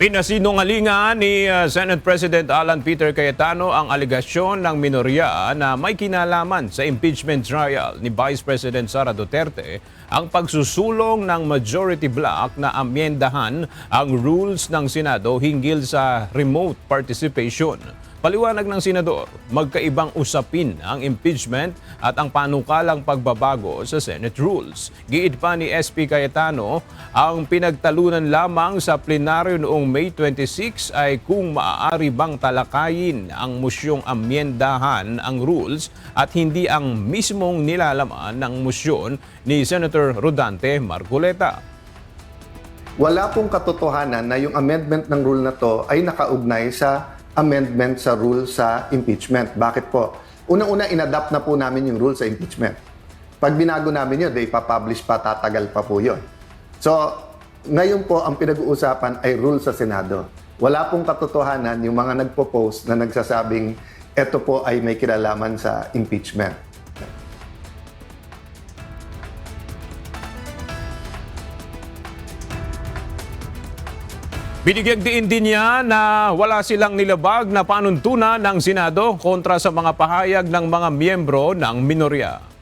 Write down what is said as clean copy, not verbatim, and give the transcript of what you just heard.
Pinasinungalingan ni Senate President Alan Peter Cayetano ang alegasyon ng minorya na may kinalaman sa impeachment trial ni Vice President Sara Duterte ang pagsusulong ng majority bloc na amyendahan ang rules ng Senado hinggil sa remote participation. Paliwanag ng senador, magkaibang usapin ang impeachment at ang panukalang pagbabago sa Senate rules. Giit pa ni SP Cayetano, ang pinagtalunan lamang sa plenaryo noong May 26 ay kung maaari bang talakayin ang mosyong amyendahan ang rules at hindi ang mismong nilalaman ng mosyon ni Senator Rodante Marcoleta. Wala pong katotohanan na yung amendment ng rule na to ay nakaugnay sa amendment sa rule sa impeachment. Bakit po? Unang-una, inadapt na po namin yung rule sa impeachment. Pag binago namin yun, ipapublish pa, tatagal pa po yun. So, ngayon po, ang pinag-uusapan ay rule sa Senado. Wala pong katotohanan yung mga nagpo-post na nagsasabing eto po ay may kinalaman sa impeachment. Binigyang diin din niya na wala silang nilabag na panuntunan ng Senado kontra sa mga pahayag ng mga miyembro ng minorya.